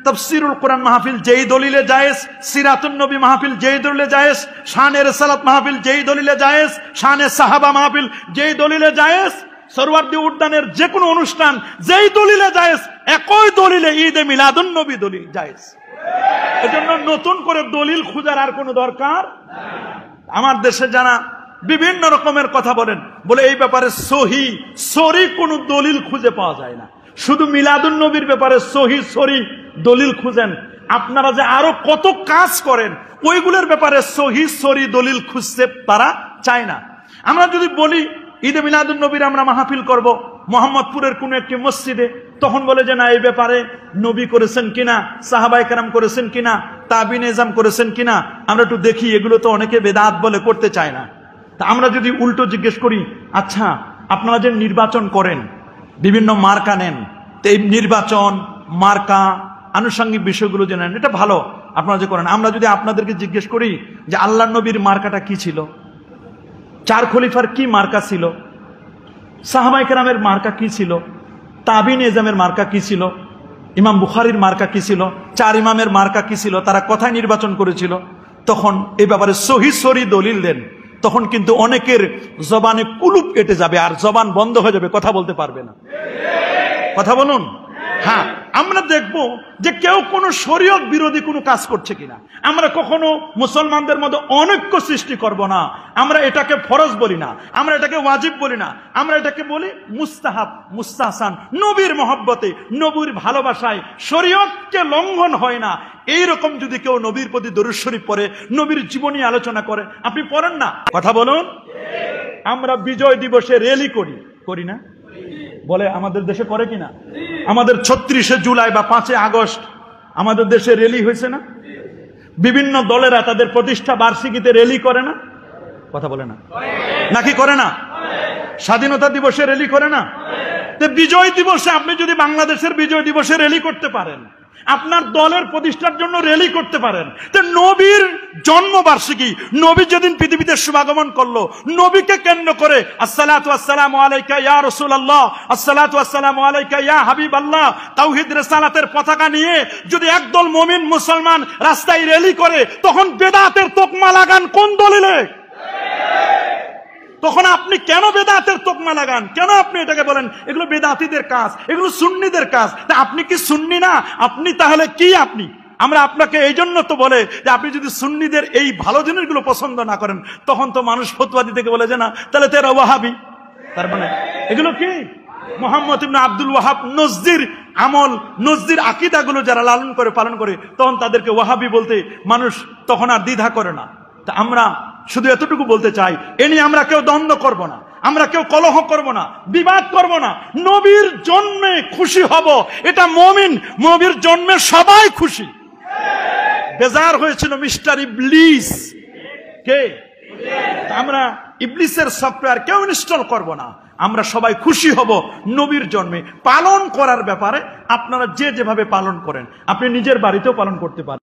তাফসীরুল কোরআন মাহফিল যেই দলিলে জায়েজ, সিরাতুন নবী মাহফিল যেই দলিলে জায়েজ, শানে রিসালাত মাহফিল যেই দলিলে জায়েজ, শানে সাহাবা মাহফিল যেই দলিলে জায়েজ, সরওয়ার্দী উদ্যানের যে কোনো অনুষ্ঠান যেই দলিলে জায়েজ, একই দলিলে ঈদে মিলাদুন নবী দলিল জায়েজ। এজন্য নতুন করে দলিল খোঁজার আর কোনো দরকার। আমার দেশে যারা বিভিন্ন রকমের কথা বলেন, বলে এই ব্যাপারে সহি সরি কোনো দলিল খুঁজে পাওয়া যায় না, শুধু মিলাদুন নবীর ব্যাপারে সহি সরি দলিল খুঁজেন। আপনারা যে আরো কত কাজ করেন ওইগুলোর ব্যাপারে সহি সরি দলিল খুঁজতে তারা চায় না। আমরা যদি বলি ঈদে মিলাদুন নবীর আমরা মাহফিল করব মোহাম্মদপুরের কোন একটি মসজিদে, তখন বলে যে না এই ব্যাপারে নবী করেছেন কিনা, সাহাবায়ে কেরাম করেছেন কিনা, তাবিন এজাম করেছেন কিনা, আমরা একটু দেখি। এগুলো তো অনেকে বেদাত বলে করতে চায় না। তা আমরা যদি উল্টো জিজ্ঞেস করি, আচ্ছা আপনারা যে নির্বাচন করেন, বিভিন্ন মার্কা নেন, তো এই নির্বাচন মার্কা আনুষঙ্গিক বিষয়গুলো যে নেন, এটা ভালো আপনারা যে করেন। আমরা যদি আপনাদেরকে জিজ্ঞেস করি যে আল্লাহর নবীর মার্কাটা কি ছিল, চার খলিফার কি মার্কা ছিল, সাহাবায়ে কেরামের মার্কা কি ছিল, তাবিন এজামের মার্কা কি ছিল, ইমাম বুখারীর মার্কা কি ছিল, চার ইমামের মার্কা কি ছিল, তারা কোথায় নির্বাচন করেছিল, তখন এই ব্যাপারে সহি সরি দলিল দেন। তখন কিন্তু অনেকের জবানে কুলুপ কেটে যাবে, আর জবান বন্ধ হয়ে যাবে, কথা বলতে পারবে না। কথা বলুন। হ্যাঁ, আমরা দেখব যে কেউ কোনো শরীয়ত বিরোধী কোনো কাজ করছে কিনা। আমরা কখনো মুসলমানদের মধ্যে অনৈক্য সৃষ্টি করব না। আমরা এটাকে ফরজ বলি না, আমরা এটাকে ওয়াজিব বলি না, আমরা এটাকে বলি মুস্তাহাব, মুস্তাহসান। নবীর মহব্বতে, নবীর ভালোবাসায় শরীয়তকে লঙ্ঘন হয় না। এইরকম যদি কেউ নবীর প্রতি দরুদ শরীফ পড়ে, নবীর জীবনী আলোচনা করে, আপনি পড়েন না? কথা বলুন। আমরা বিজয় দিবসে র্যালি করি, করি না? বলে আমাদের দেশে করে কিনা? আমাদের ৩৬শে জুলাই বা ৫ই আগস্ট আমাদের দেশে র্যালি হয়েছে না? বিভিন্ন দলেরা তাদের প্রতিষ্ঠা বার্ষিকীতে র্যালি করে না? কথা বলে না নাকি? করে না? স্বাধীনতা দিবসে র্যালি করে না? তো বিজয় দিবসে আপনি যদি বাংলাদেশের বিজয় দিবসে র্যালি করতে পারেন, আপনার দলের প্রতিষ্ঠার জন্য র্যালি করতে পারেন, তো নবীর জন্মবার্ষিকী, নবী যেদিন পৃথিবীতে শুভাগমন করলো, নবীকে কেন্দ্র করে আসসালাতু ওয়াসসালামু আলাইকা ইয়া রাসূলুল্লাহ, আসসালাতু ওয়াসসালামু আলাইকা ইয়া হাবিবাল্লাহ, তাওহীদ রিসালাতের পতাকা নিয়ে যদি একদল মুমিন মুসলমান রাস্তায় র্যালি করে, তখন বেদাতের তকমা লাগান কোন দলিলে? তখন আপনি কেন বেদাতের তকমা লাগান? কেন আপনি এটাকে বলেন এগুলো বেদাতীদের কাজ, এগুলো সুন্নিদের কাজ? তা আপনি কি সুন্নি না? আপনি তাহলে কি? আপনি, আমরা আপনাকে এই জন্য তো বলে যে আপনি যদি সুন্নিদের এই ভালো জিনিসগুলো পছন্দ না করেন, তখন তো মানুষ ফতোয়া দিতে বলে যে না তাহলে তেরা ওয়াহাবি। তার মানে এগুলো কি? মুহাম্মদ ইবনে আব্দুল ওয়াহাব নজদির আমল, নজদির আকীদাগুলো যারা লালন করে পালন করে, তখন তাদেরকে ওয়াহাবি বলতে মানুষ তখন আর দ্বিধা করে না। তা আমরা শুধু এতটুকু বলতে চাই, এ নিয়ে আমরা কেউ দ্বন্দ্ব করব না, আমরা কেউ কলহ করব না, বিবাদ করব না। নবীর জন্মে খুশি হব, এটা মুমিন। নবীর জন্মে সবাই খুশি। বেজার হয়েছিল মিস্টার ইবলিস। কে? আমরা ইবলিসের সফটওয়্যার কেউ ইনস্টল করব না। আমরা সবাই খুশি হব নবীর জন্মে। পালন করার ব্যাপারে আপনারা যে যেভাবে পালন করেন, আপনি নিজের বাড়িতেও পালন করতে পারেন।